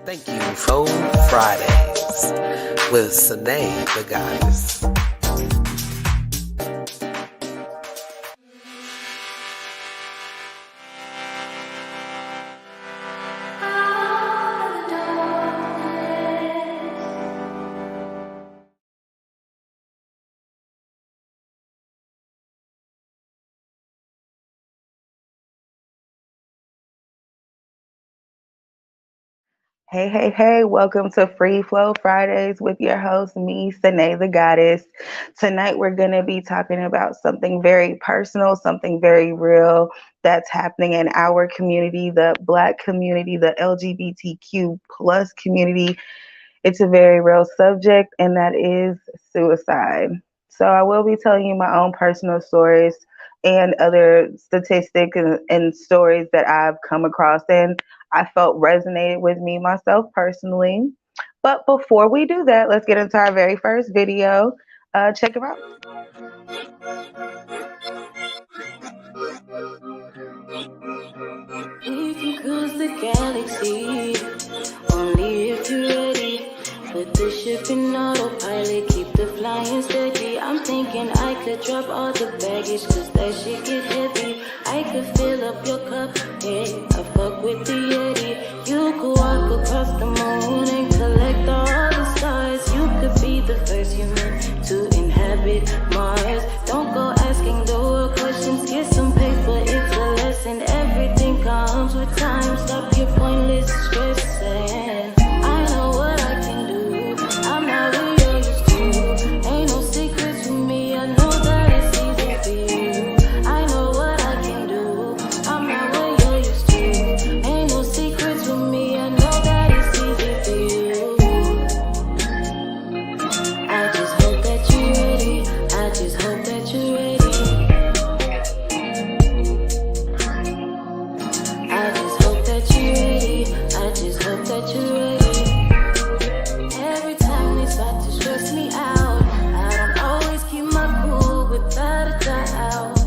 Thank you for Fridays with Cynae, the Goddess. Hey, welcome to Free Flow Fridays with your host, me, Cynae, the Goddess. Tonight, we're going to be talking about something very personal, something very real that's happening in our community, the Black community, the LGBTQ plus community. It's a very real subject, and that is suicide. So I will be telling you my own personal stories and other statistics and stories that I've come across and I felt resonated with me myself personally. But before we do that, let's get into our very first video. Check it out. We can cruise the galaxy, only if you're ready. Put the ship in autopilot, keep the flying steady. I'm thinking I could drop all the baggage, cause that shit get heavy. I could fill up your cup, yeah, I fuck with the Yeti. You could walk across the moon and collect all the stars. You could be the first human to inhabit Mars. Don't go asking the world questions, get some paper, it's a lesson. Everything comes with time, stop your pointless stressing. I know what I can do, I'm not where you're used to. Ain't no secrets with me, I know that it's easy for you. I know what I can do, I'm not where you're used to. Ain't no secrets with me, I know that it's easy for you. I just hope that you're ready, I just hope that you're ready. I just hope that you're ready, I just hope that you're ready. Every time they start to stress me out, I don't always keep my cool without a doubt.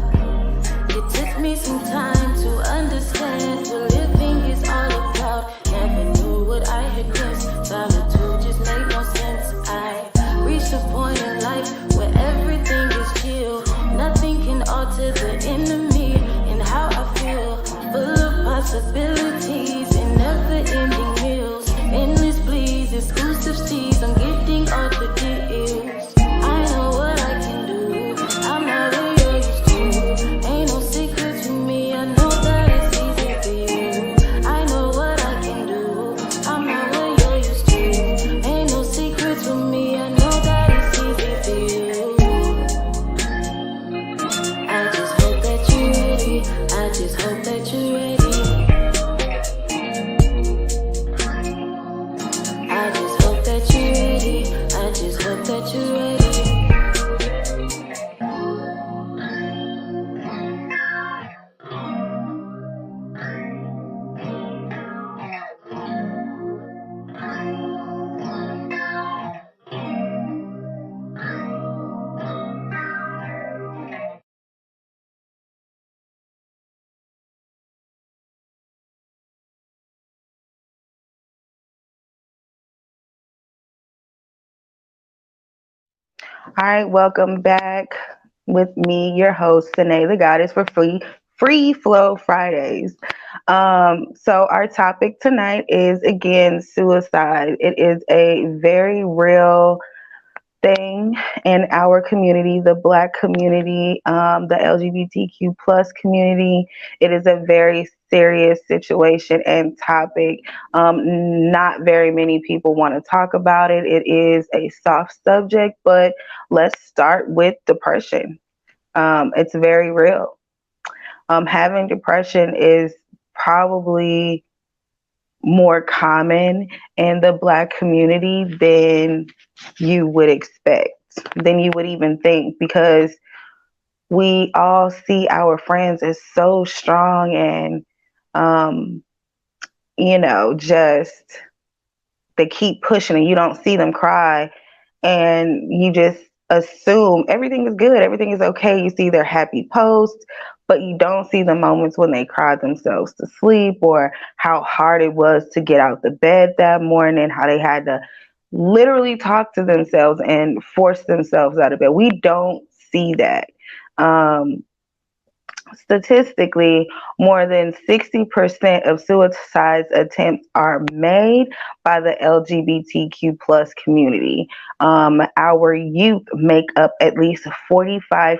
It took me some time to understand what living is all about. Never knew what I had missed, solitude just made no sense. I reached a point in life where everything is chill. Nothing can alter the enemy and how I feel. Full of possibilities and never-ending meals. Endless pleas, exclusive seas, I'm getting all the deals. I know what I can do, I'm not where you're used to. Ain't no secrets with me, I know that it's easy for you. I know what I can do, I'm not where you're used to. Ain't no secrets with me, I know that it's easy for you. I just hope that you're ready, I just hope that you're ready. I just hope that you're ready, I just hope that you're ready. All right, welcome back with me, your host, Cynae, the Goddess, for Free Flow Fridays. So our topic tonight is, again, suicide. It is a very real thing in our community, the Black community, the LGBTQ plus community. It is a very serious situation and topic. Not very many people want to talk about it. It is a soft subject, but let's start with depression. It's very real. Having depression is probably more common in the Black community than you would expect, than you would even think, because we all see our friends as so strong and, just they keep pushing and you don't see them cry. And you just assume everything is good, everything is okay. You see their happy posts, but you don't see the moments when they cried themselves to sleep, or how hard it was to get out the bed that morning, how they had to literally talk to themselves and force themselves out of bed. We don't see that. Um, Statistically, more than 60% of suicide attempts are made by the LGBTQ plus community. Our youth make up at least 45%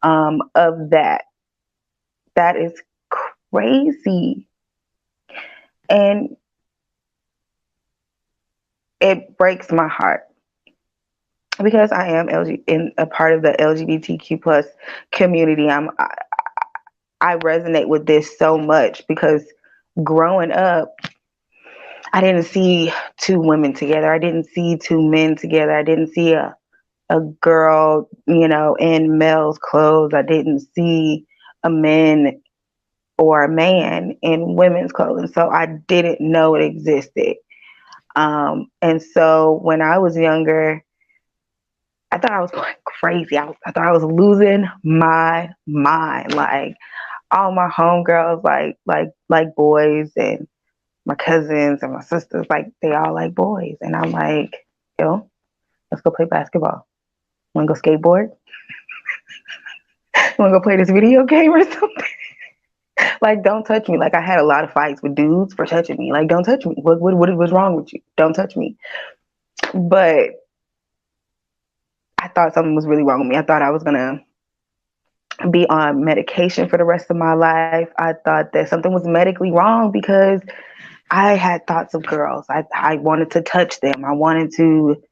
of that. That is crazy. And it breaks my heart because I am in a part of the LGBTQ plus community. I resonate with this so much because growing up, I didn't see two women together. I didn't see two men together. I didn't see a girl, in male's clothes. I didn't see a man or a man in women's clothing. So I didn't know it existed. And so when I was younger, I thought I was going crazy. I thought I was losing my mind. Like, all my homegirls like boys, and my cousins and my sisters, like, they all like boys. And I'm like, yo, let's go play basketball. Wanna go skateboard? Wanna go play this video game or something? Like, don't touch me. Like, I had a lot of fights with dudes for touching me. Like, don't touch me. What was wrong with you? Don't touch me. But I thought something was really wrong with me. I thought I was gonna be on medication for the rest of my life. I thought that something was medically wrong because I had thoughts of girls. I wanted to touch them. I wanted to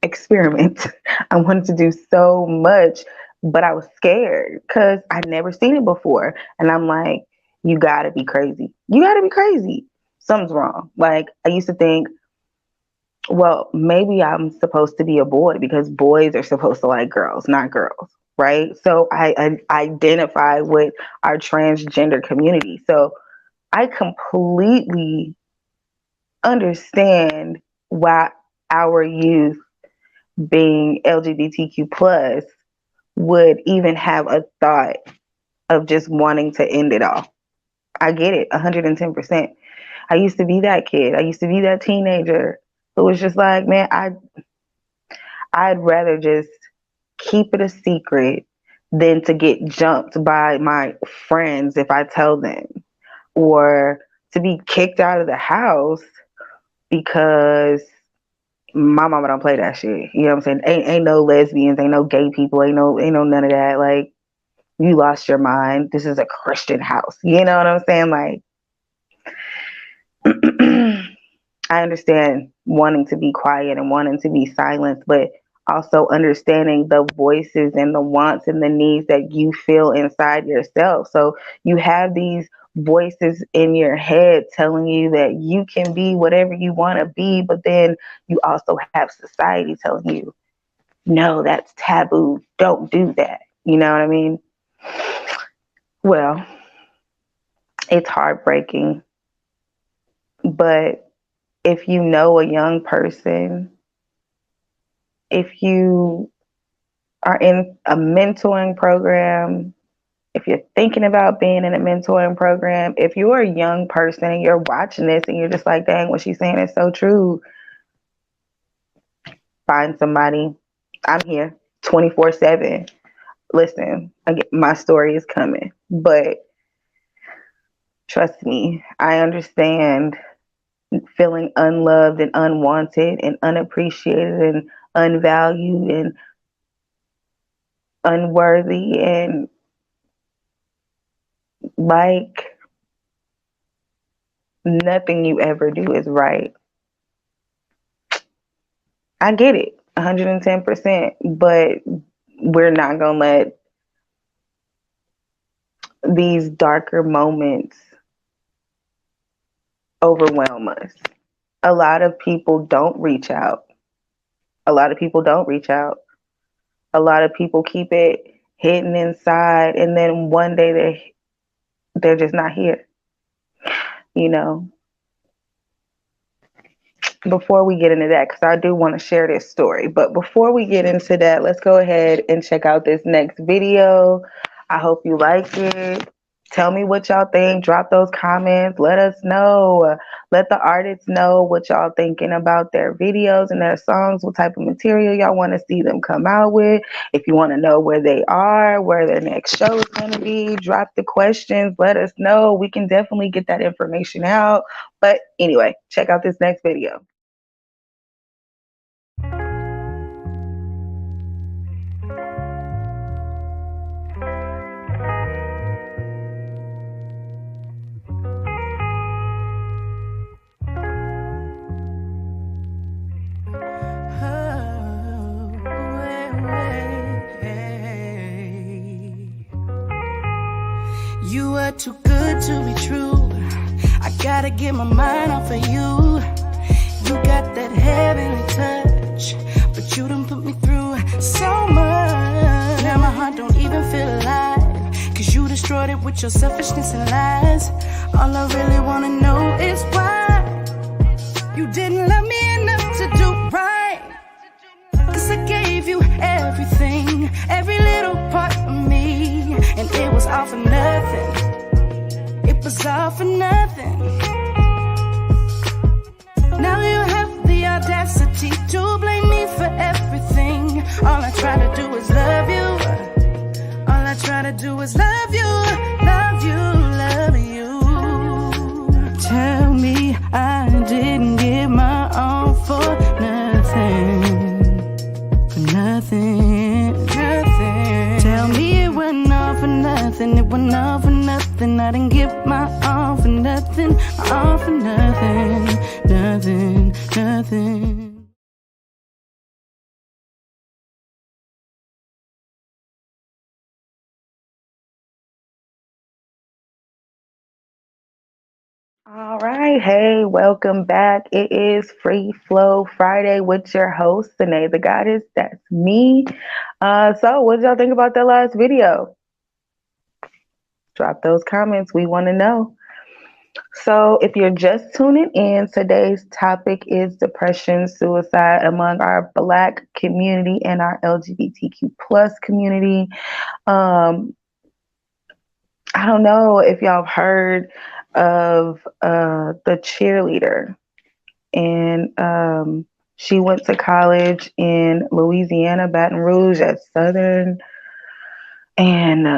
experiment. I wanted to do so much, but I was scared because I'd never seen it before. And I'm like, you gotta be crazy. You gotta be crazy. Something's wrong. Like, I used to think, well, maybe I'm supposed to be a boy because boys are supposed to like girls, not girls, right? So I identify with our transgender community. So I completely understand why our youth, being LGBTQ plus, would even have a thought of just wanting to end it all. I get it, 110%. I used to be that kid. I used to be that teenager who was just like, man, I'd rather just keep it a secret than to get jumped by my friends if I tell them, or to be kicked out of the house because my mama don't play that shit. You know what I'm saying? Ain't no lesbians, ain't no gay people, ain't no none of that. Like, you lost your mind. This is a Christian house. You know what I'm saying? Like, I understand wanting to be quiet and wanting to be silenced, but also understanding the voices and the wants and the needs that you feel inside yourself. So you have these voices in your head telling you that you can be whatever you want to be, but then you also have society telling you, no, that's taboo. Don't do that. You know what I mean? Well, it's heartbreaking, but if you know a young person, if you are in a mentoring program, if you're thinking about being in a mentoring program, if you're a young person and you're watching this and you're just like, dang, what she's saying is so true, find somebody. I'm here 24/7. Listen, my story is coming, but trust me, I understand feeling unloved and unwanted and unappreciated and unvalued and unworthy, and like nothing you ever do is right. I get it 110%, but we're not going to let these darker moments overwhelm us. A lot of people don't reach out. A lot of people don't reach out. A lot of people keep it hidden inside, and then one day they're just not here. You know, before we get into that, because I do want to share this story, but before we get into that, let's go ahead and check out this next video. I hope you like it. Tell me what y'all think. Drop those comments. Let us know. Let the artists know what y'all thinking about their videos and their songs, what type of material y'all want to see them come out with. If you want to know where they are, where their next show is going to be, drop the questions. Let us know. We can definitely get that information out. But anyway, check out this next video. You are too good to be true. I gotta get my mind off of you. You got that heavenly touch, but you done put me through so much. Now my heart don't even feel alive, cause you destroyed it with your selfishness and lies. All I really wanna know is why you didn't love me enough to do right. Cause I gave you everything, every little part of me, and it was all for nothing. It was all for nothing. Now you have the audacity to blame me for everything. All I try to do is love you. All I try to do is love you, love you, love you. Tell me I didn't give my all for nothing. For nothing, nothing. Tell me it went all for nothing. It went all for nothing. I didn't give my all for nothing. My all for nothing. Nothing, nothing. All right. Hey, welcome back. It is Free Flow Friday with your host, Cynae, the goddess. That's me. So what did y'all think about that last video? Drop those comments. We want to know. So if you're just tuning in, today's topic is depression, suicide among our Black community and our LGBTQ plus community. I don't know if y'all have heard of the cheerleader, and she went to college in Louisiana, Baton Rouge at Southern, and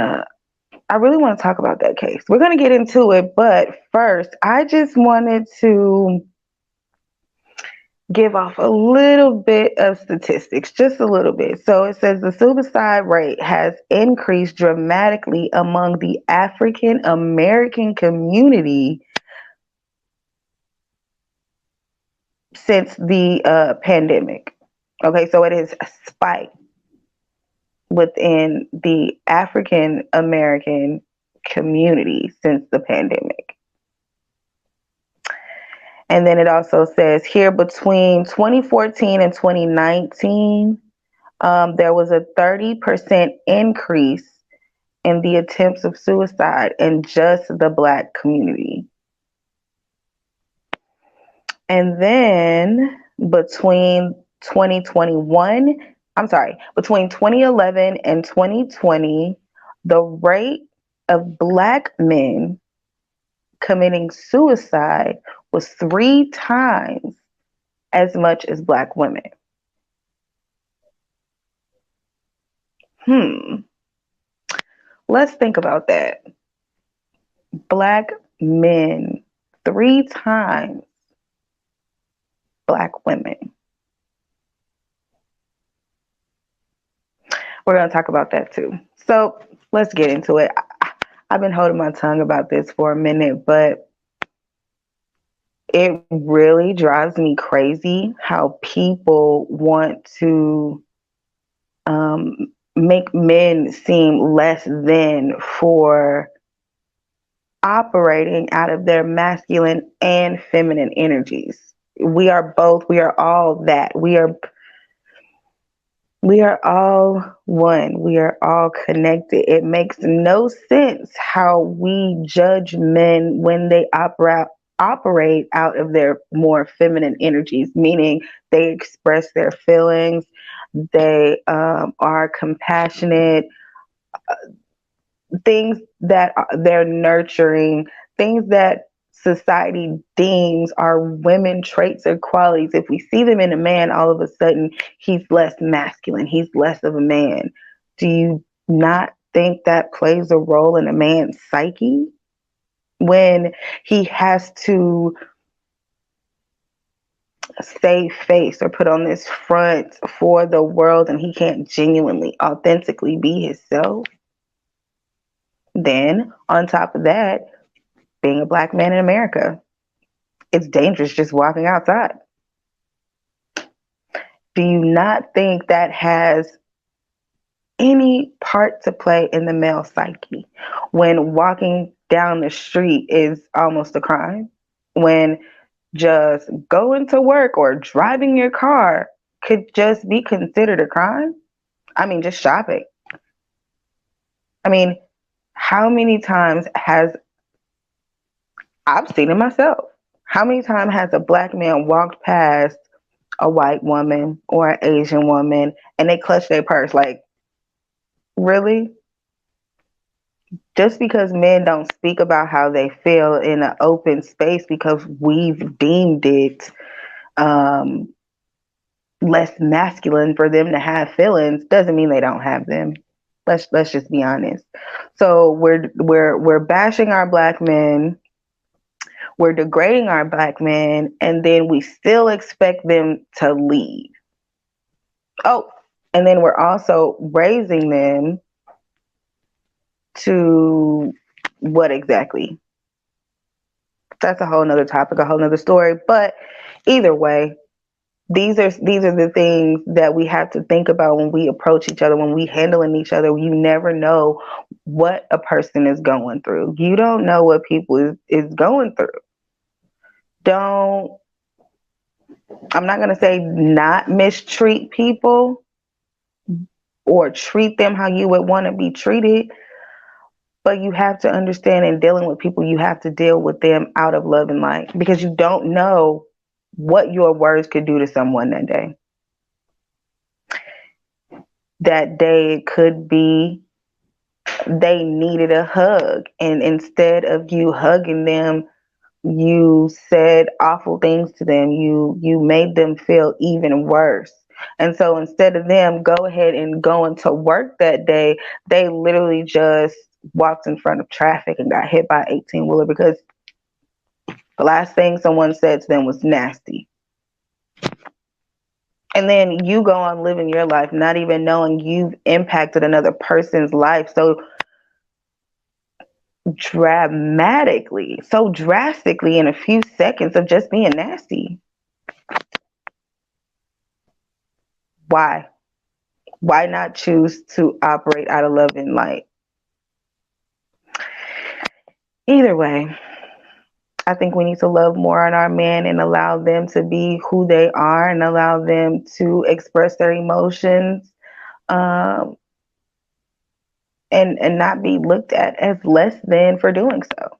I really want to talk about that case. We're going to get into it, but first, I just wanted to give off a little bit of statistics, just a little bit. So it says the suicide rate has increased dramatically among the African American community since the pandemic. Okay, so it has spiked within the African American community since the pandemic. And then it also says here between 2014 and 2019, there was a 30% increase in the attempts of suicide in just the Black community. And then between 2011 and 2020, the rate of Black men committing suicide was 3 times as much as Black women. Let's think about that. Black men, 3 times Black women. We're going to talk about that too. So let's get into it. I've been holding my tongue about this for a minute, but it really drives me crazy how people want to make men seem less than for operating out of their masculine and feminine energies. We are both, we are all that. We are all one. We are all connected. It makes no sense how we judge men when they operate out of their more feminine energies, meaning they express their feelings, they are compassionate, things that they're nurturing, things that society deems are women traits or qualities. If we see them in a man, all of a sudden he's less masculine, he's less of a man. Do you not think that plays a role in a man's psyche when he has to save face or put on this front for the world and he can't genuinely, authentically be himself? Then, on top of that, being a black man in America, it's dangerous just walking outside. Do you not think that has any part to play in the male psyche when walking down the street is almost a crime? When just going to work or driving your car could just be considered a crime? I mean, just shopping. I mean, how many times has, I've seen it myself, how many times has a black man walked past a white woman or an Asian woman and they clutch their purse? Like, really? Just because men don't speak about how they feel in an open space because we've deemed it less masculine for them to have feelings doesn't mean they don't have them. Let's just be honest. So we're bashing our black men, we're degrading our black men, and then we still expect them to leave. Oh, and then we're also raising them to what exactly? That's a whole nother topic, a whole nother story. But either way, these are the things that we have to think about when we approach each other, when we handling each other. You never know what a person is going through. You don't know what people is going through. I'm not going to say not mistreat people or treat them how you would want to be treated, but you have to understand, in dealing with people, you have to deal with them out of love and light, because you don't know what your words could do to someone that day. That day it could be they needed a hug, and instead of you hugging them, you said awful things to them. You made them feel even worse. And so instead of them go ahead and going to work that day, they literally just walked in front of traffic and got hit by an 18-wheeler because the last thing someone said to them was nasty. And then you go on living your life not even knowing you've impacted another person's life so drastically in a few seconds of just being nasty. Why? Why not choose to operate out of love and light? Either way, I think we need to love more on our men and allow them to be who they are and allow them to express their emotions, and not be looked at as less than for doing so.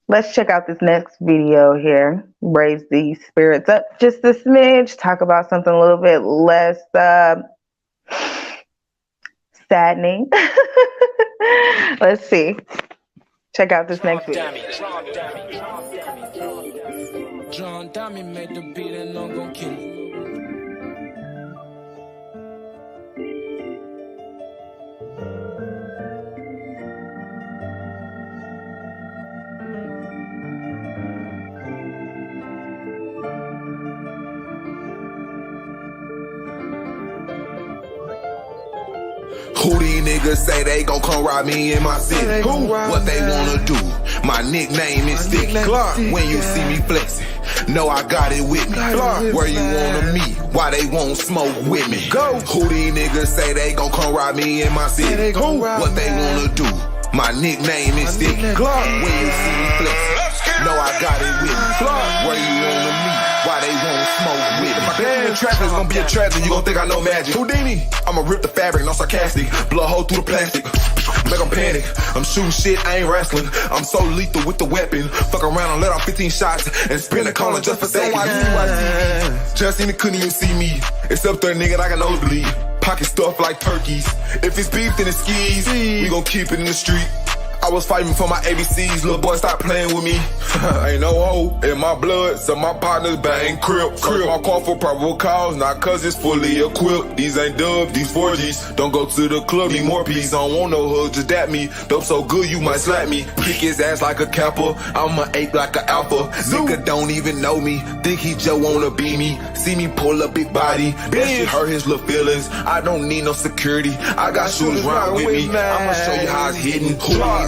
Let's check out this next video here. Raise these spirits up just a smidge. Talk about something a little bit less saddening. Let's see. Check out this next video. John Dummy made the beat and I'm gon' kill it. Who these niggas say they gon' come rob me in my city? Who? What they wanna do? My nickname is Sticky. When you see me flexing, know I got it with me. Where you wanna meet? Why they won't smoke with me? Go. Who these niggas say they gon' come rob me in my city? Who? What they wanna do? My nickname is Sticky. When you see me flexing, know I got it with me. Where you wanna meet? Why they won't smoke with me? If I get in traffic, it's gonna be a tragedy. You gon' think I know magic. Houdini, I'ma rip the fabric, no sarcastic. Blow a hole through the plastic. Make 'em panic. I'm shooting shit, I ain't wrestling. I'm so lethal with the weapon. Fuck around and let off 15 shots and spin a corner just for seconds. Justine couldn't even see me. Except that nigga, I got nosebleed. Pocket stuffed like turkeys. If it's beef, then it's skis. We gon' keep it in the street. I was fighting for my ABCs, little boy, stop playing with me. Ain't no hoe in my blood, so my partners bang crip. My car for probable cause, not cause it's fully equipped. These ain't dubs, these 4Gs. Don't go to the club, need more peace. I don't want no hugs, just dap me. Dope so good, you might slap me. Kick his ass like a kappa, I'm an ape like a alpha. Nigga don't even know me, think he just wanna be me. See me pull a big body, that shit hurt his little feelings. I don't need no security, I got shooters round with me. I'ma show you how it's hidden.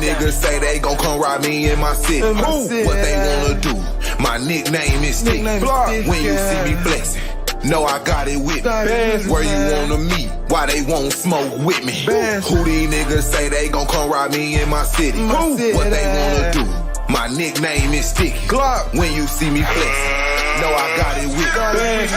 Niggas say they gon' come rob me in my city. What they wanna do? My nickname is Stick. When you see me flexing, know I got it with me. Where you wanna meet? Why they won't smoke with me? Who these niggas say they gon' come rob me in my city? What they wanna do? My nickname is Stick. When you see me flexing, know I got it with me.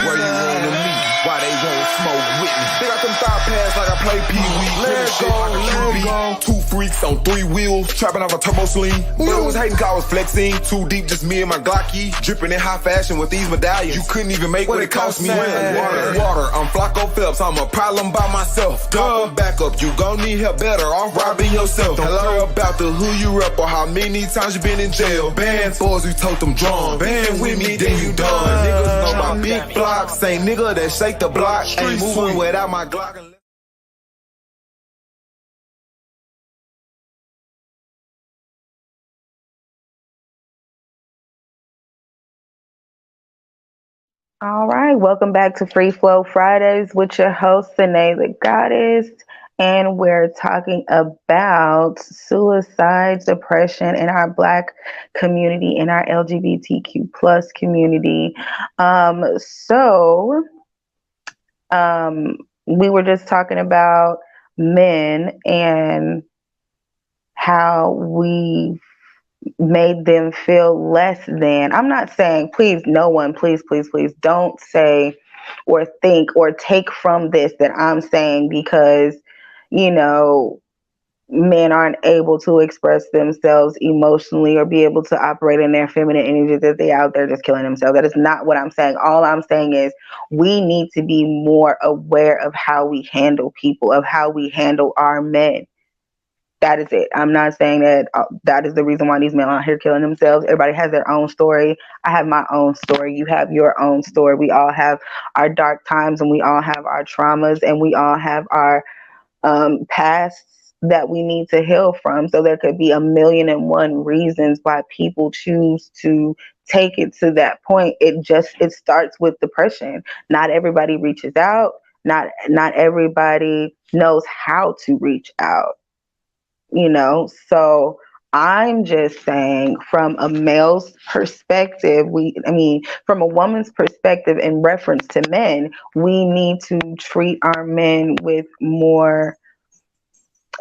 Where you wanna meet? Why they won't smoke with me? They got them thigh pads like I play Pee-wee. Let go. Two freaks on 3 wheels, trapping off a turbo sling. But was hating cause I was flexing. Too deep, just me and my Glocky. Dripping in high fashion with these medallions. You couldn't even make what it cost me. Water, I'm Flacco Phelps. I'm a problem by myself. Back up, you gon' need help, better off robbing yourself. Don't care about the who you rep or how many times you been in jail. Band boys, we told them drum. Band with me, then you done. Niggas know my big block. Same nigga that shake the block. Ain't moving without my Glock. All right, welcome back to Free Flow Fridays with your host, Cynae, the Goddess. And we're talking about suicide, depression in our Black community, in our LGBTQ plus community. We were just talking about men and how we made them feel less than. I'm not saying, please, no one, please don't say or think or take from this that I'm saying because, you know, men aren't able to express themselves emotionally or be able to operate in their feminine energy, that they out there just killing themselves. That is not what I'm saying. All I'm saying is we need to be more aware of how we handle people, of how we handle our men. That is it. I'm not saying that that is the reason why these men are out here killing themselves. Everybody has their own story. I have my own story. You have your own story. We all have our dark times and we all have our traumas and we all have our pasts that we need to heal from. So there could be 1,000,001 reasons why people choose to take it to that point. It starts with depression. Not everybody reaches out. Not everybody knows how to reach out. You know, so I'm just saying from a male's perspective, from a woman's perspective in reference to men, we need to treat our men with more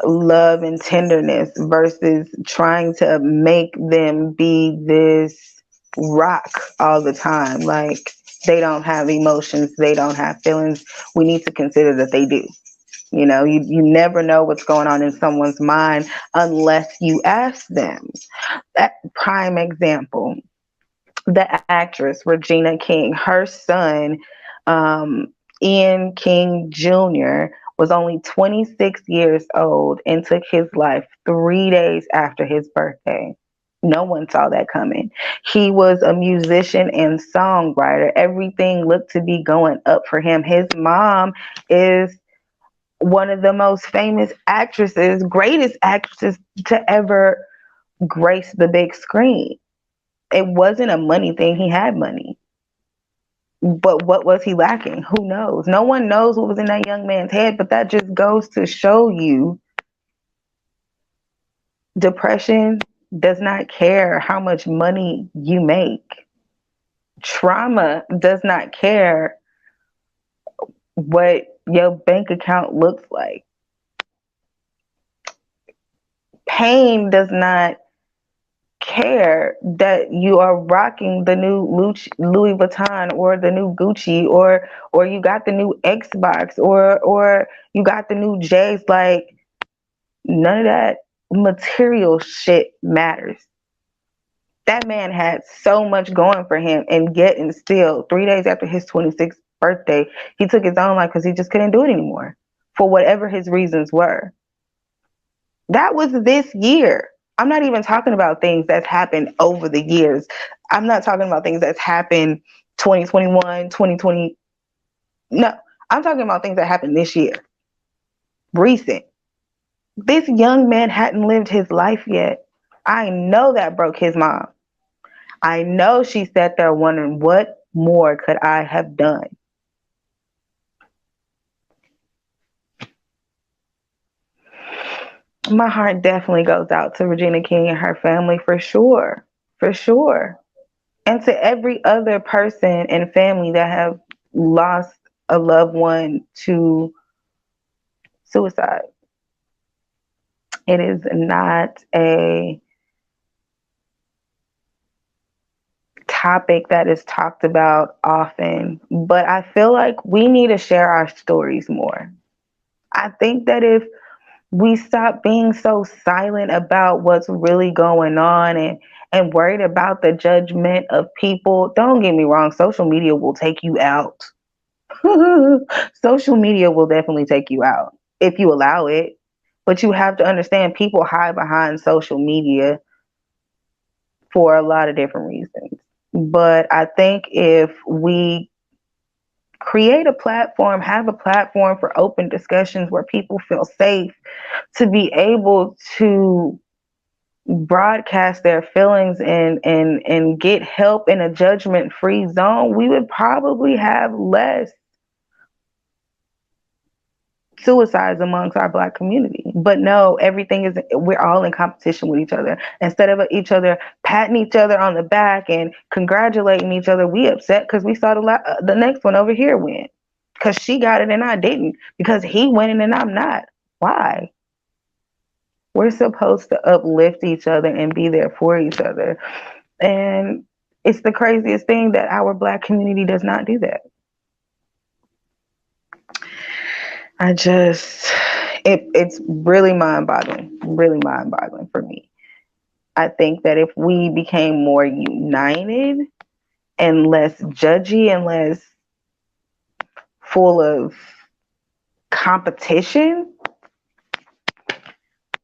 love and tenderness versus trying to make them be this rock all the time. Like they don't have emotions, they don't have feelings. We need to consider that they do. You know, you never know what's going on in someone's mind unless you ask them. That prime example, the actress Regina King, her son, Ian King Jr., was only 26 years old and took his life 3 days after his birthday. No one saw that coming. He was a musician and songwriter. Everything looked to be going up for him. His mom is one of the most famous actresses, greatest actresses to ever grace the big screen. It wasn't a money thing. He had money. But what was he lacking? Who knows? No one knows what was in that young man's head, but that just goes to show you depression does not care how much money you make. Trauma does not care what your bank account looks like. Pain does not care that you are rocking the new Louis Vuitton or the new Gucci or you got the new Xbox or you got the new J's. Like, none of that material shit matters. That man had so much going for him, and yet and still 3 days after his 26th birthday, he took his own life because he just couldn't do it anymore for whatever his reasons were. That was this year. I'm not even talking about things that's happened over the years. I'm not talking about things that's happened 2021, 2020. No, I'm talking about things that happened this year. Recent. This young man hadn't lived his life yet. I know that broke his mom. I know she sat there wondering, what more could I have done? My heart definitely goes out to Regina King and her family for sure. For sure. And to every other person and family that have lost a loved one to suicide. It is not a topic that is talked about often, but I feel like we need to share our stories more. I think that if we stop being so silent about what's really going on and worried about the judgment of people, don't get me wrong, social media will take you out. Social media will definitely take you out if you allow it. But you have to understand, people hide behind social media for a lot of different reasons. But I think if we create a platform, have a platform for open discussions where people feel safe to be able to broadcast their feelings and get help in a judgment-free zone, we would probably have less suicides amongst our Black community. But no, we're all in competition with each other. Instead of each other patting each other on the back and congratulating each other, we upset because we saw the next one over here win. Because she got it and I didn't. Because he winning and I'm not. Why? We're supposed to uplift each other and be there for each other. And it's the craziest thing that our Black community does not do that. It's really mind-boggling for me. I think that if we became more united and less judgy and less full of competition,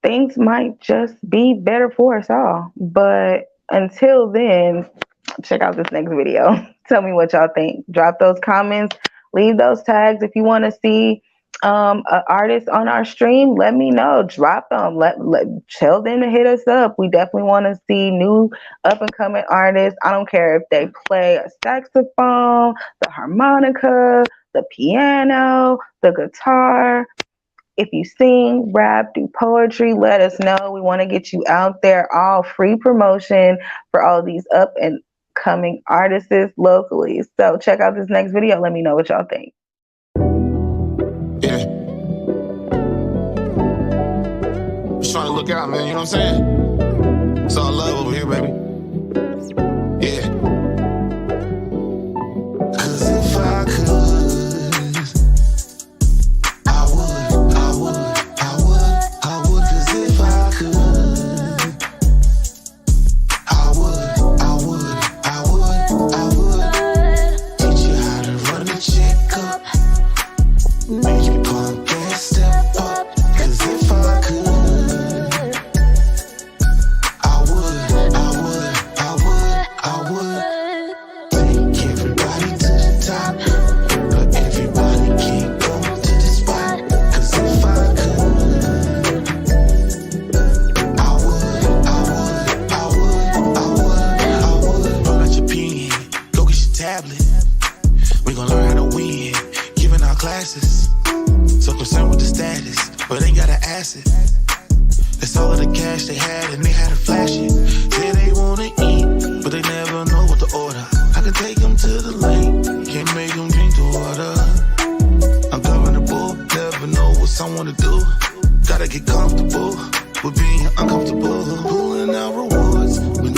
things might just be better for us all. But until then, check out this next video. Tell me what y'all think. Drop those comments. Leave those tags if you want to see an artist on our stream. Let me know. Drop them. Tell them to hit us up. We definitely want to see new up and coming artists. I don't care if they play a saxophone, the harmonica, the piano, the guitar. If you sing, rap, do poetry, let us know. We want to get you out there. All free promotion for all these up and coming artists locally. So check out this next video. Let me know what y'all think. Yeah. Just trying to look out, man, you know what I'm saying? It's all love over here, baby. Yeah. Cause if I could, I would, cause if I could, I would teach you how to run a checkup. Make you pump and step up. Cause if I could, I would take everybody to the top, but everybody can't go to the spot. Cause if I could, I would roll out your pen, go get your tablet. We gon' learn how to win, giving out classes. So concerned with the status, but ain't gotta ask it. That's all of the cash they had and they had to flash it. Say they wanna eat, but they never know what to order. I can take them to the lake, can't make them drink the water. I'm governable, never know what someone to do. Gotta get comfortable with being uncomfortable. Pulling out rewards when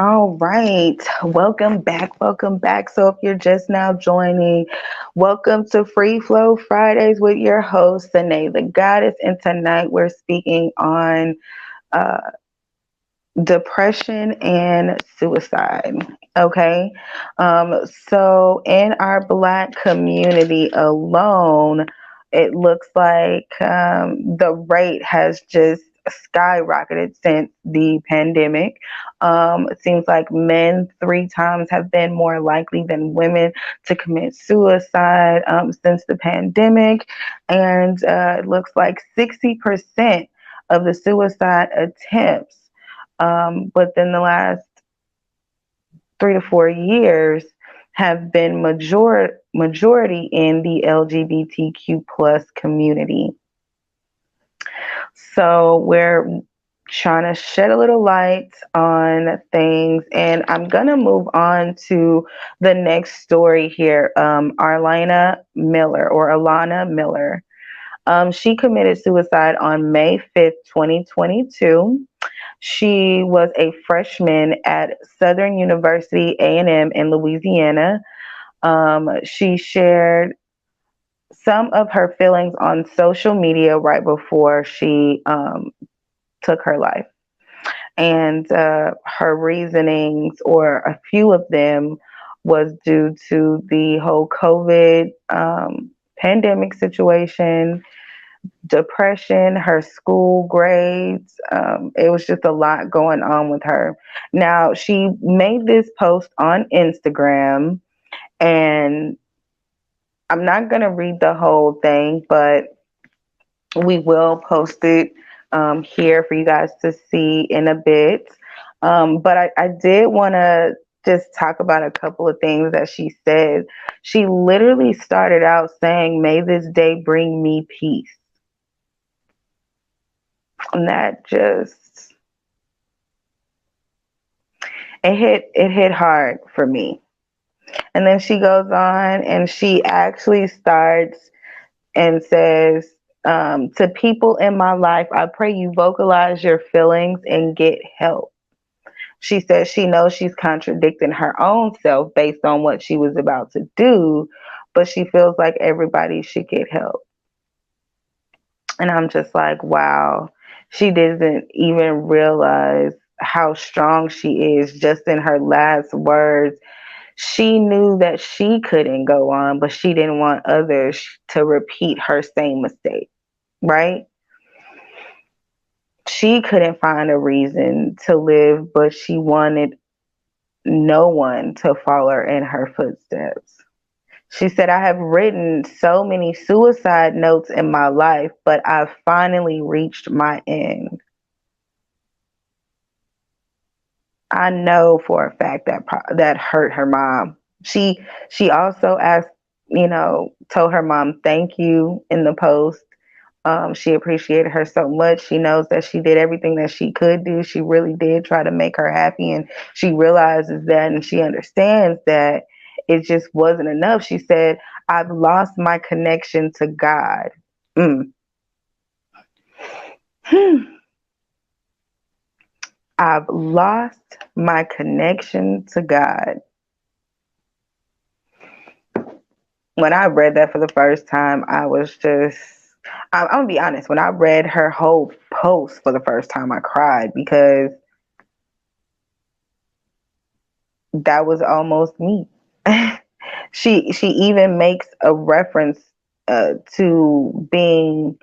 All right. Welcome back. Welcome back. So if you're just now joining, welcome to Free Flow Fridays with your host, Cynae, the Goddess. And tonight we're speaking on uh, depression and suicide. Okay. So in our Black community alone, it looks like the rate has just skyrocketed since the pandemic. It seems like men 3 times have been more likely than women to commit suicide since the pandemic. And it looks like 60% of the suicide attempts within the last 3 to 4 years have been majority in the LGBTQ plus community. So we're trying to shed a little light on things, and I'm gonna move on to the next story here. Alana Miller. She committed suicide on May 5th, 2022. She was a freshman at Southern University A&M in Louisiana. She shared some of her feelings on social media right before she took her life. And her reasonings, or a few of them, was due to the whole COVID pandemic situation, depression, her school grades. It was just a lot going on with her. Now, she made this post on Instagram, and I'm not going to read the whole thing, but we will post it here for you guys to see in a bit. But I did want to just talk about a couple of things that she said. She literally started out saying, "May this day bring me peace." And that just it hit hard for me. And then she goes on and she actually starts and says, to people in my life, I pray you vocalize your feelings and get help. She says she knows she's contradicting her own self based on what she was about to do, but she feels like everybody should get help. And I'm just like, wow, she doesn't even realize how strong she is just in her last words. She knew that she couldn't go on, but she didn't want others to repeat her same mistake, right? She couldn't find a reason to live, but she wanted no one to follow in her footsteps. She said, I have written so many suicide notes in my life, but I've finally reached my end. I know for a fact that that hurt her mom. She also asked, told her mom thank you in the post. She appreciated her so much. She knows that she did everything that she could do. She really did try to make her happy, and she realizes that, and she understands that it just wasn't enough. She said, I've lost my connection to God. I've lost my connection to God. When I read that for the first time, I was just, I'm gonna be honest, when I read her whole post for the first time, I cried, because that was almost me. She even makes a reference to being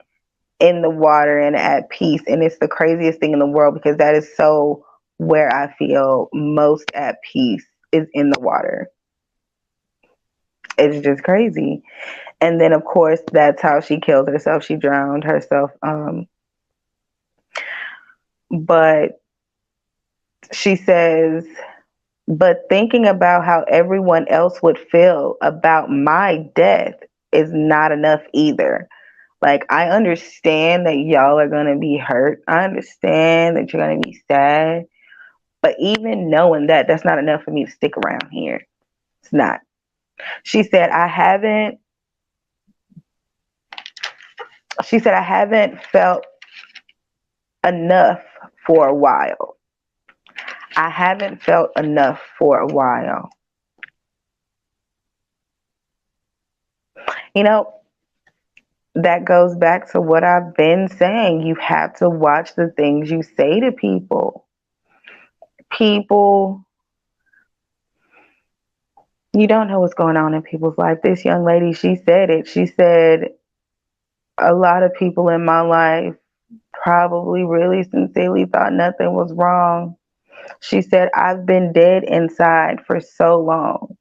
in the water and at peace, and it's the craziest thing in the world, because that is so where I feel most at peace, is in the water. It's just crazy. And then, of course, that's how she killed herself. She drowned herself. But she says, but thinking about how everyone else would feel about my death is not enough either. Like, I understand that y'all are going to be hurt. I understand that you're going to be sad. But even knowing that, that's not enough for me to stick around here. It's not. She said, I haven't felt enough for a while. I haven't felt enough for a while. You know, that goes back to what I've been saying. You have to watch the things you say to people. People, you don't know what's going on in people's life. This young lady, she said it. She said, a lot of people in my life probably really sincerely thought nothing was wrong. She said, I've been dead inside for so long.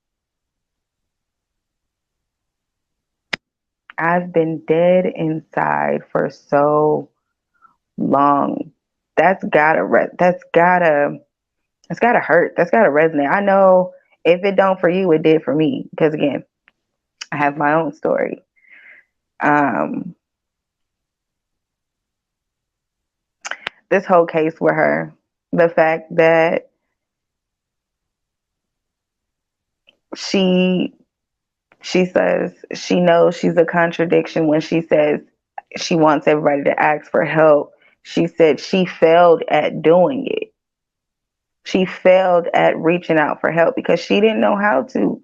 I've been dead inside for so long. That's gotta hurt. That's gotta resonate. I know if it don't for you, it did for me. Because again, I have my own story. This whole case with her, the fact that she says she knows she's a contradiction when she says she wants everybody to ask for help. She said she failed at doing it. She failed at reaching out for help because she didn't know how to.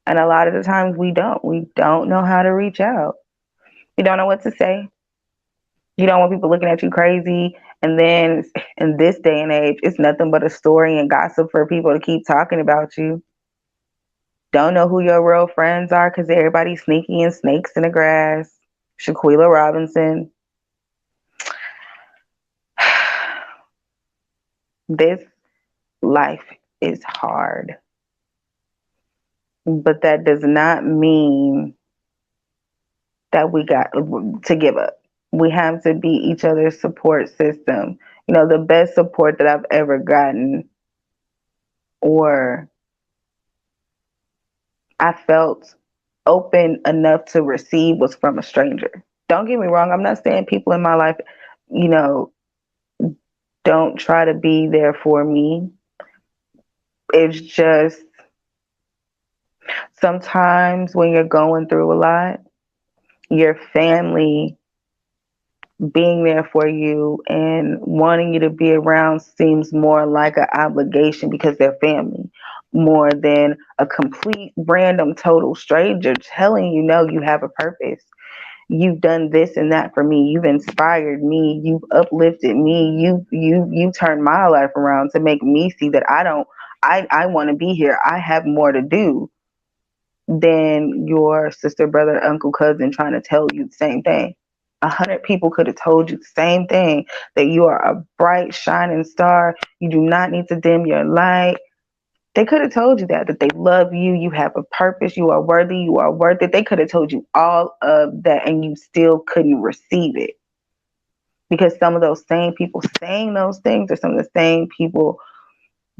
And a lot of the times we don't. We don't know how to reach out. You don't know what to say. You don't want people looking at you crazy. And then in this day and age, it's nothing but a story and gossip for people to keep talking about you. Don't know who your real friends are because everybody's sneaky and snakes in the grass. Shaquilla Robinson. This life is hard. But that does not mean that we got to give up. We have to be each other's support system. You know, the best support that I've ever gotten or I felt open enough to receive was from a stranger. Don't get me wrong. I'm not saying people in my life, you know, don't try to be there for me. It's just sometimes when you're going through a lot, your family being there for you and wanting you to be around seems more like an obligation because they're family, more than a complete random total stranger telling you, no, you have a purpose. You've done this and that for me. You've inspired me. You've uplifted me. You turned my life around to make me see that I want to be here. I have more to do than your sister, brother, uncle, cousin trying to tell you the same thing. 100 people could have told you the same thing, that you are a bright, shining star. You do not need to dim your light. They could have told you that they love you. You have a purpose. You are worthy. You are worth it. They could have told you all of that and you still couldn't receive it. Because some of those same people saying those things are some of the same people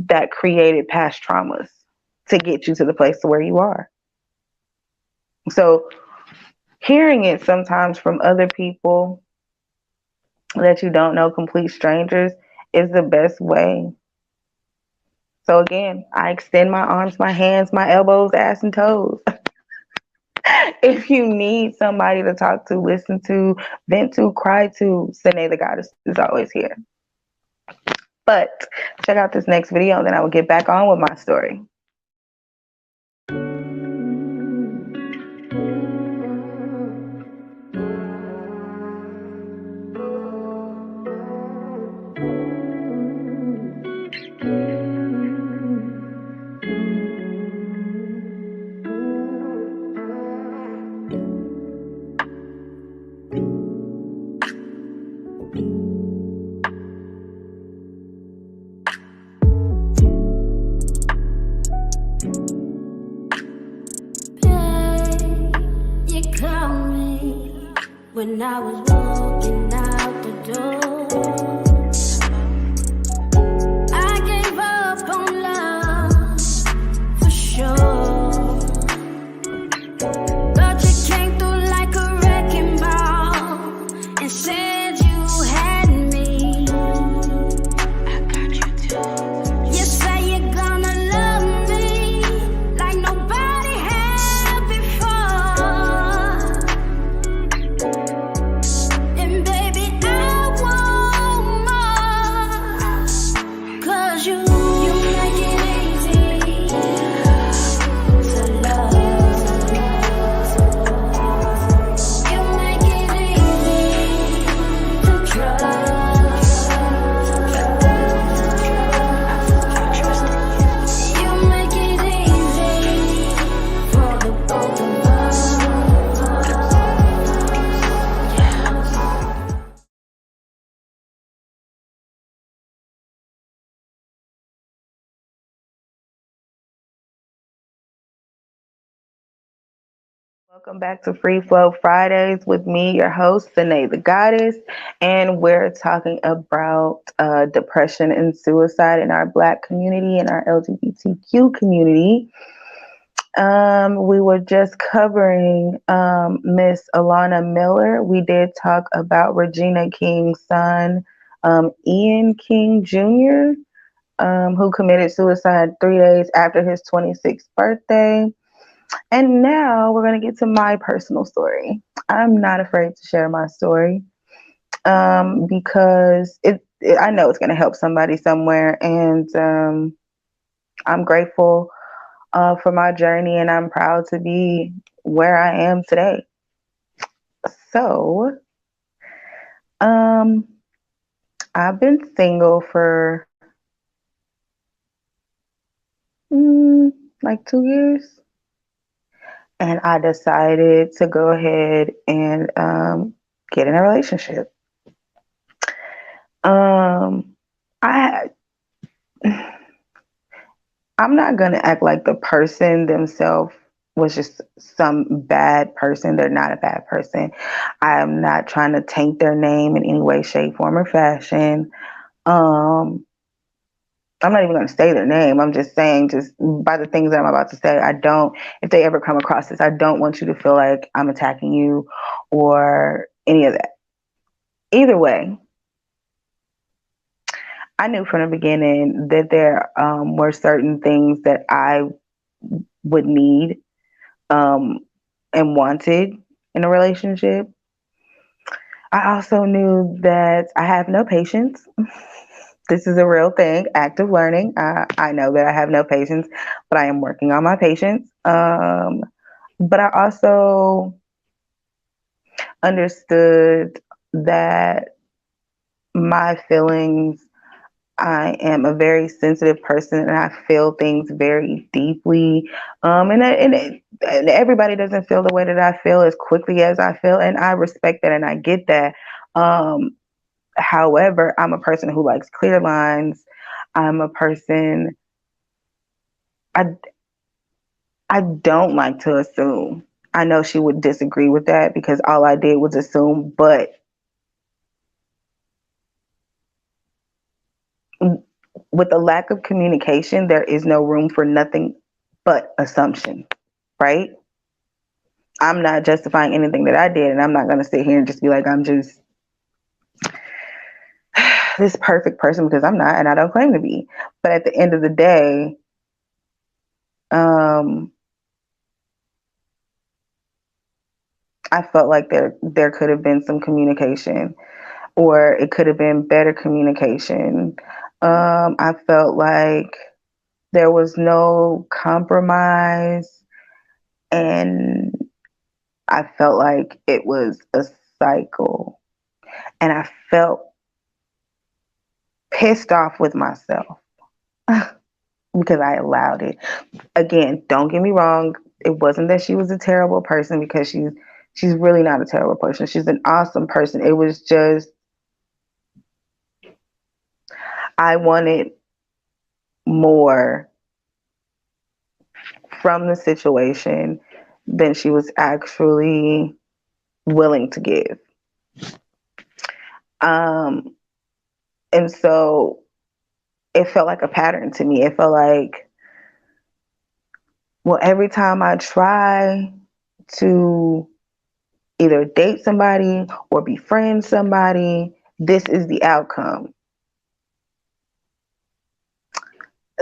that created past traumas to get you to the place to where you are. So hearing it sometimes from other people that you don't know, complete strangers, is the best way. So again, I extend my arms, my hands, my elbows, ass, and toes. If you need somebody to talk to, listen to, vent to, cry to, Cynae TheGoddess is always here. But check out this next video, then I will get back on with my story. When I was walking out the door, I gave up on love for sure. But you came through like a wrecking ball and said you had me. I got you too. You say you're gonna love me like nobody had before. And baby, I won't Welcome back to Free Flow Fridays with me, your host, Cynae, the Goddess, and we're talking about depression and suicide in our Black community and our LGBTQ community. We were just covering Miss Alana Miller. We did talk about Regina King's son, Ian King Jr., who committed suicide 3 days after his 26th birthday. And now we're going to get to my personal story. I'm not afraid to share my story because I know it's going to help somebody somewhere. And I'm grateful for my journey, and I'm proud to be where I am today. So, I've been single for like 2 years, and I decided to go ahead and get in a relationship. I'm not gonna act like the person themselves was just some bad person. They're not a bad person. I'm not trying to taint their name in any way, shape, form, or fashion. I'm not even going to say their name. I'm just saying, just by the things that I'm about to say, if they ever come across this, I don't want you to feel like I'm attacking you or any of that. Either way, I knew from the beginning that there were certain things that I would need and wanted in a relationship. I also knew that I have no patience. This is a real thing, active learning. I know that I have no patience, but I am working on my patience. But I also understood that my feelings, I am a very sensitive person, and I feel things very deeply. And everybody doesn't feel the way that I feel as quickly as I feel, and I respect that and I get that. However, I'm a person who likes clear lines. I'm a person, I don't like to assume. I know she would disagree with that because all I did was assume, but with the lack of communication, there is no room for nothing but assumption, right? I'm not justifying anything that I did, and I'm not going to sit here and just be like, I'm just this perfect person, because I'm not, and I don't claim to be. But at the end of the day, I felt like there could have been some communication, or it could have been better communication. I felt like there was no compromise, and I felt like it was a cycle, and I felt pissed off with myself because I allowed it. Again, don't get me wrong. It wasn't that she was a terrible person, because she's really not a terrible person. She's an awesome person. It was just, I wanted more from the situation than she was actually willing to give. And so it felt like a pattern to me. It felt like, well, every time I try to either date somebody or befriend somebody, this is the outcome.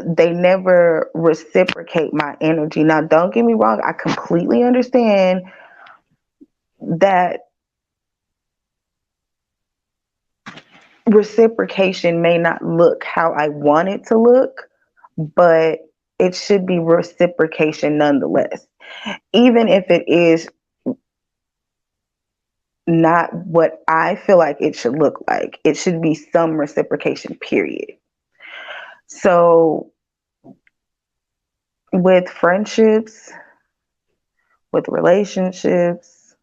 They never reciprocate my energy. Now, don't get me wrong. I completely understand that reciprocation may not look how I want it to look, but it should be reciprocation nonetheless. Even if it is not what I feel like it should look like, it should be some reciprocation, period. So with friendships, with relationships,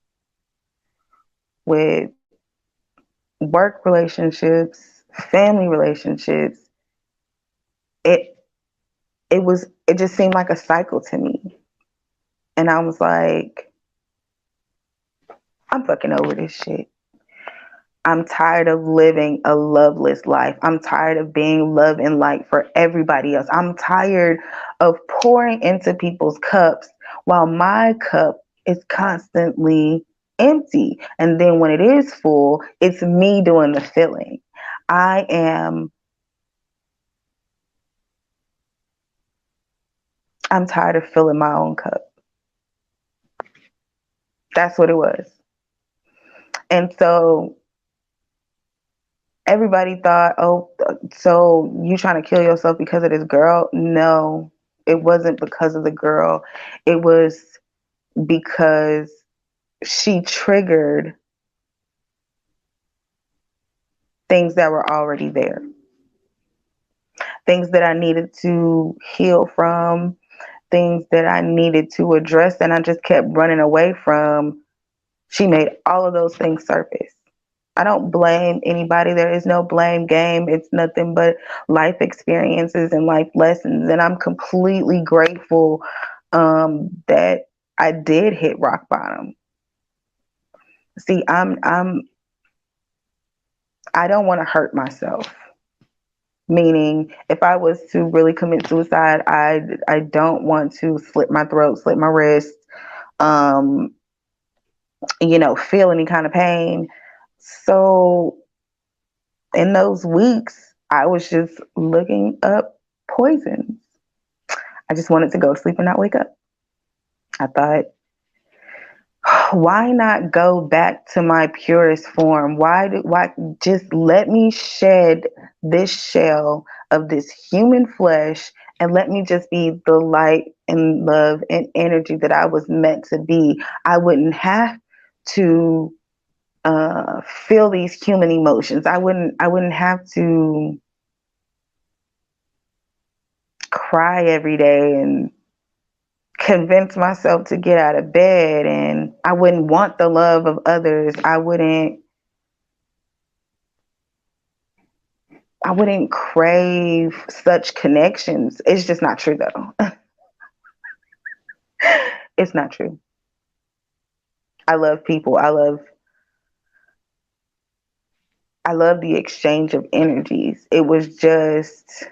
with work relationships, family relationships, it just seemed like a cycle to me. And I was like, I'm fucking over this shit. I'm tired of living a loveless life. I'm tired of being love and light for everybody else. I'm tired of pouring into people's cups while my cup is constantly empty. And then when it is full, it's me doing the filling. I'm tired of filling my own cup. That's what it was. And so everybody thought, oh, so you trying to kill yourself because of this girl? No, it wasn't because of the girl. It was because she triggered things that were already there. Things that I needed to heal from, things that I needed to address, and I just kept running away from. She made all of those things surface. I don't blame anybody. There is no blame game. It's nothing but life experiences and life lessons. And I'm completely grateful that I did hit rock bottom. See, I don't want to hurt myself. Meaning, if I was to really commit suicide, I don't want to slit my throat, slit my wrist, feel any kind of pain. So in those weeks, I was just looking up poisons. I just wanted to go to sleep and not wake up. I thought, why not go back to my purest form? Why just let me shed this shell of this human flesh and let me just be the light and love and energy that I was meant to be. I wouldn't have to feel these human emotions. I wouldn't have to cry every day and convince myself to get out of bed, and I wouldn't want the love of others. I wouldn't crave such connections. It's just not true though. It's not true. I love people. I love the exchange of energies. It was just,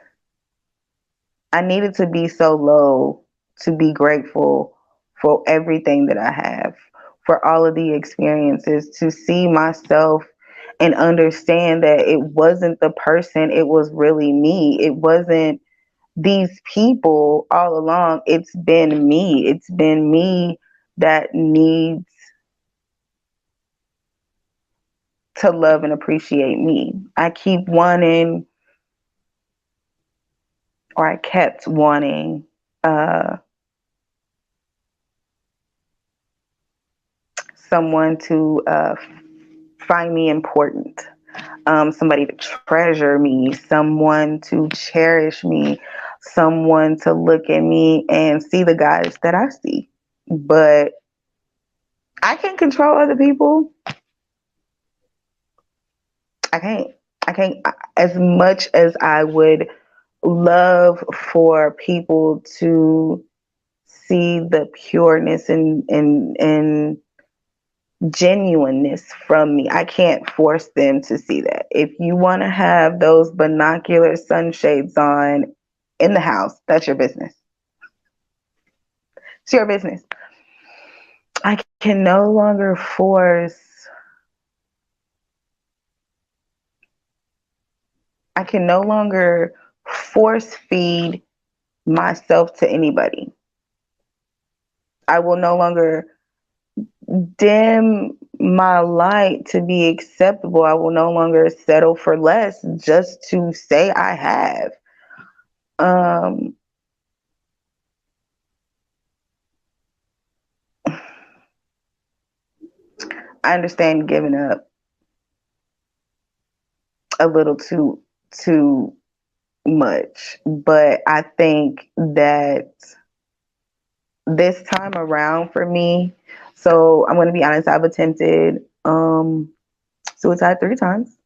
I needed to be so low to be grateful for everything that I have, for all of the experiences, to see myself and understand that it wasn't the person, it was really me. It wasn't these people all along. It's been me. It's been me that needs to love and appreciate me. I kept wanting someone to find me important, somebody to treasure me, someone to cherish me, someone to look at me and see the goddess that I see. But I can't control other people. I can't, as much as I would love for people to see the pureness and genuineness from me. I can't force them to see that. If you want to have those binocular sunshades on in the house, that's your business. It's your business. I can no longer force feed myself to anybody. I will no longer dim my light to be acceptable. I will no longer settle for less just to say I have. I understand giving up a little too much, but I think that this time around for me, so I'm going to be honest, I've attempted suicide 3 times.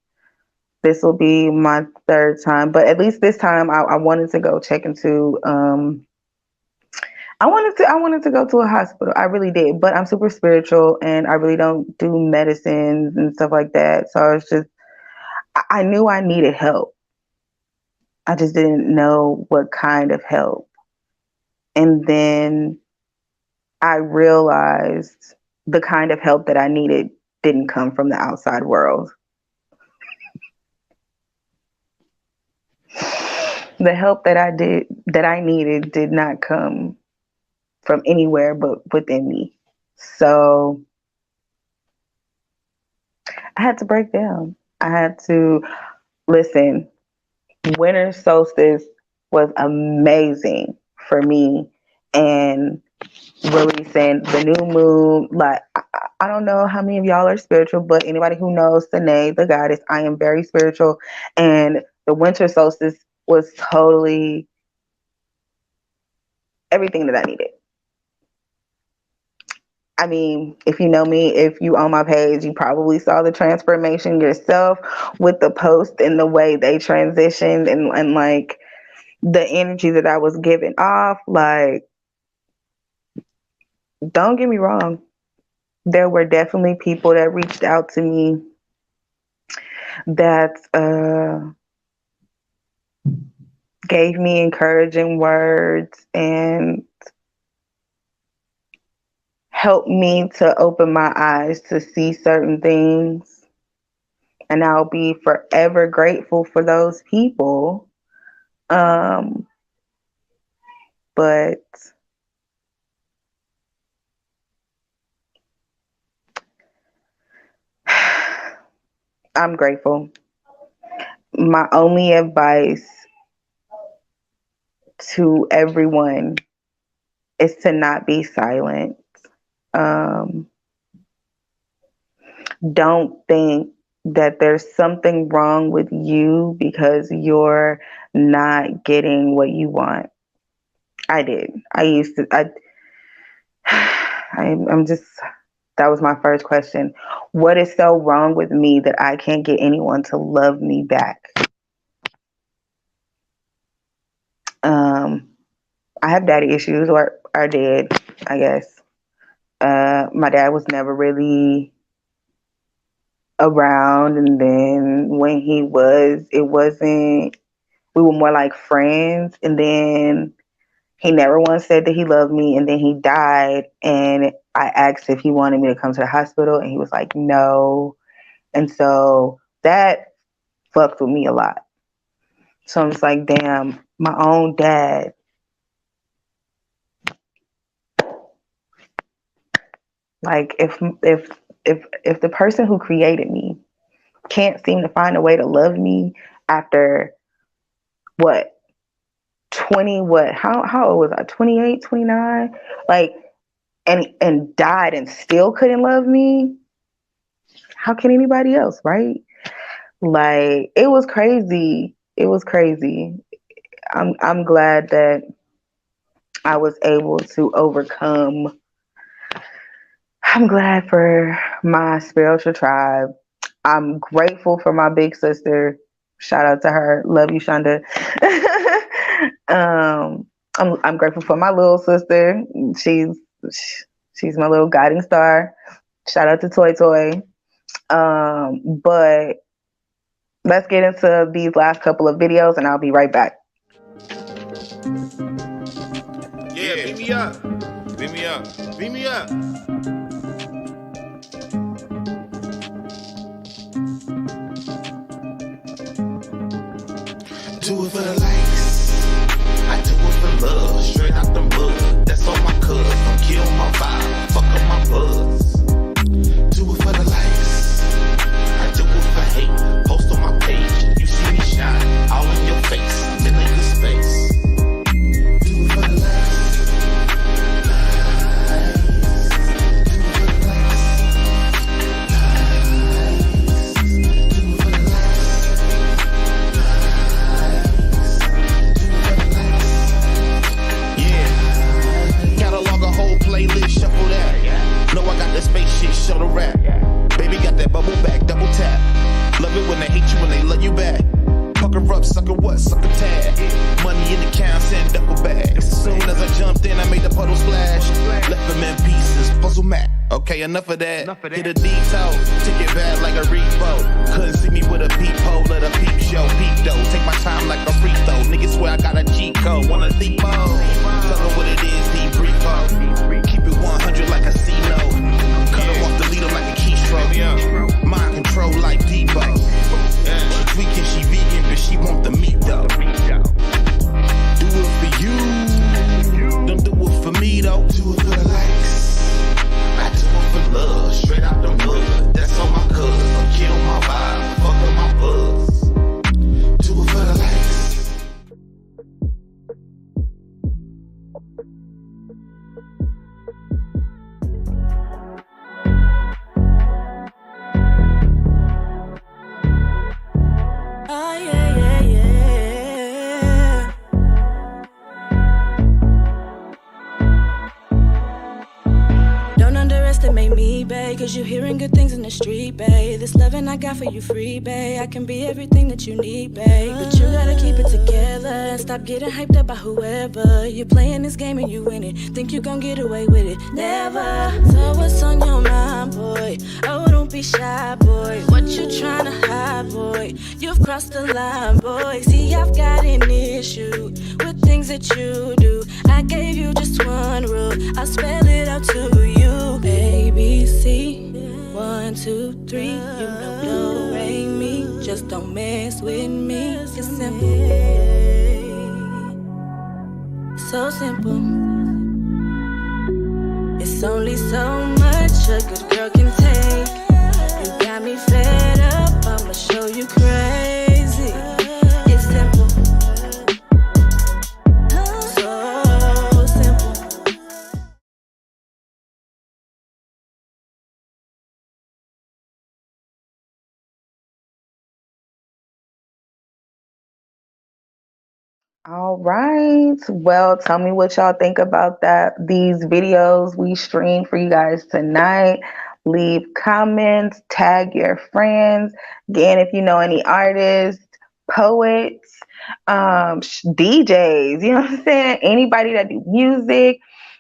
This will be my 3rd time, but at least this time I wanted to go check into I wanted to go to a hospital. I really did, but I'm super spiritual and I really don't do medicines and stuff like that. So it's just, I knew I needed help. I just didn't know what kind of help. And then I realized the kind of help that I needed didn't come from the outside world. The help that I needed did not come from anywhere but within me. So I had to break down. I had to listen. Winter solstice was amazing for me, and releasing the new moon. Like, I don't know how many of y'all are spiritual, but anybody who knows Cynae, the goddess, I am very spiritual, and the winter solstice was totally everything that I needed. I mean, if you know me, if you on my page, you probably saw the transformation yourself with the post and the way they transitioned and like the energy that I was giving off. Like, don't get me wrong. There were definitely people that reached out to me that gave me encouraging words and helped me to open my eyes to see certain things. And I'll be forever grateful for those people. But I'm grateful. My only advice to everyone is to not be silent. Don't think that there's something wrong with you because you're not getting what you want. I did. I'm just, that was my first question. What is so wrong with me that I can't get anyone to love me back? I have daddy issues, or I did, I guess. My dad was never really around, and then when he was, we were more like friends, and then he never once said that he loved me, and then he died, and I asked if he wanted me to come to the hospital, and he was like, no. And so that fucked with me a lot. So I'm just like, damn, my own dad. Like, if the person who created me can't seem to find a way to love me after what? 20, what? How old was I? 28, 29? Like, and died and still couldn't love me? How can anybody else, right? Like, it was crazy. It was crazy. I'm glad that I was able to overcome. I'm glad for my spiritual tribe. I'm grateful for my big sister. Shout out to her. Love you, Shonda. I'm grateful for my little sister. She's my little guiding star. Shout out to Toy Toy. But let's get into these last couple of videos and I'll be right back. Yeah, beat me up. Beat me up. Beat me up. Do it for the likes. I do it for love. Straight out the mud. That's on my cuz. Don't kill my vibe. Fuck up my buzz. Do it for the likes. I do it for hate. Post on my page. You see me shine. All in your face. I'm in a good space. Do it for the likes. Playlist, shuffle that. Know I got that space shit, show the rap. Baby got that bubble back, double tap. Love it when they hate you, when they love you back. Pucker up, sucker what, sucker tag. Money in the account, send double bags. Soon as I jumped in, I made the puddle splash. Left them in pieces, puzzle mat. Okay, enough of that. Hit a detail, took it bad like a repo. Couldn't see me with a peephole, let a peep show, peep though. Take my time like a free throw. Niggas swear I got a G code, want a depot. Tell them what it is, debriefo. Keep it 100 like a C-note. Cut them off the leader like a keystroke. Mind control like Debo. She tweaking, she vegan, but she want the meat though. Do it for you, don't do it for me though. Do it for the likes. I do it for love, straight out the mud. That's on my cuz, don't kill my vibe, fuck up my buzz. Do it for the likes. Oh yeah, yeah, yeah. Don't underestimate me, babe, cause you're hearing good things in the street, babe. This loving I got for you free, babe. I can be everything that you need, babe. But you gotta keep it together and stop getting hyped up by whoever. You're playing this game and you win it. Think you gon' get away with it? Never. So what's on your mind, boy? Oh, don't be shy, boy. What you tryna hide, boy? You've crossed the line, boy. See, I've got an issue with things that you do. I gave you just one rule, I'll spell it out to you. A, B, C, 1, 2, 3. You know, don't rain me, just don't mess with me. It's simple, so simple. It's only so much a good girl can take. You got me fed up, I'ma show you crazy. It's simple, so simple. All right. Well, tell me what y'all think about these videos we streamed for you guys tonight. Leave comments, tag your friends. Again, if you know any artists, poets, DJs, you know what I'm saying? Anybody that do music,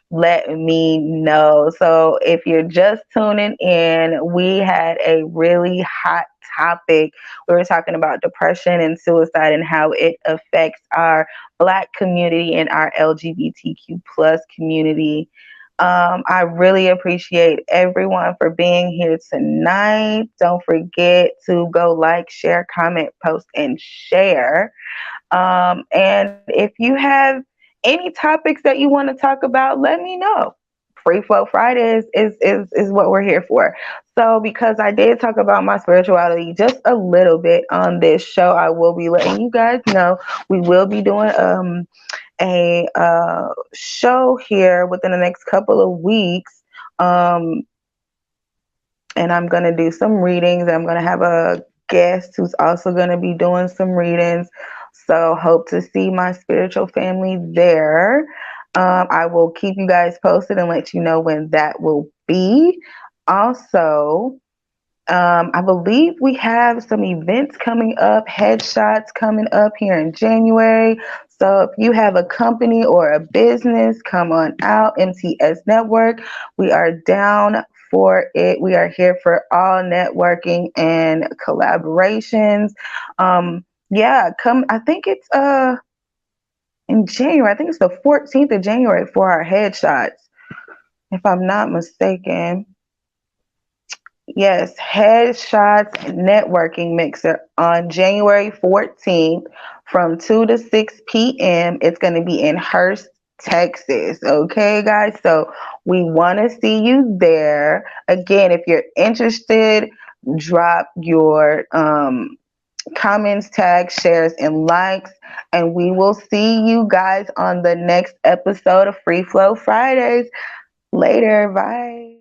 let me know. So if you're just tuning in, we had a really hot topic. We were talking about depression and suicide and how it affects our Black community and our LGBTQ plus community. I really appreciate everyone for being here tonight. Don't forget to go like, share, comment, post, and share. And if you have any topics that you want to talk about, let me know. Free Flow Fridays is what we're here for. So because I did talk about my spirituality just a little bit on this show, I will be letting you guys know we will be doing a show here within the next couple of weeks. And I'm going to do some readings. I'm going to have a guest who's also going to be doing some readings. So hope to see my spiritual family there. I will keep you guys posted and let you know when that will be. Also, I believe we have some events coming up, headshots coming up here in January. So if you have a company or a business, come on out, MTS Network. We are down for it. We are here for all networking and collaborations. Yeah, come. I think it's in January. I think it's the 14th of January for our headshots, if I'm not mistaken. Yes, headshots networking mixer on January 14th from 2 to 6 p.m. It's going to be in Hurst, Texas. Okay, guys. So we want to see you there. Again, if you're interested, drop your comments, tags, shares, and likes, and we will see you guys on the next episode of Free Flow Fridays. Later, bye.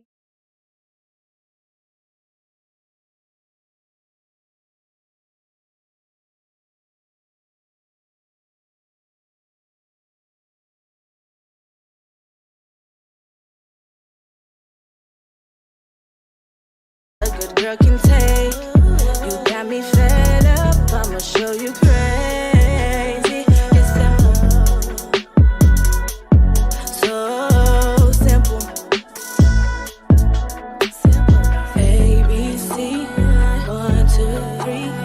A good girl can take. You got me fed up, I'ma show you crazy. It's simple, 3.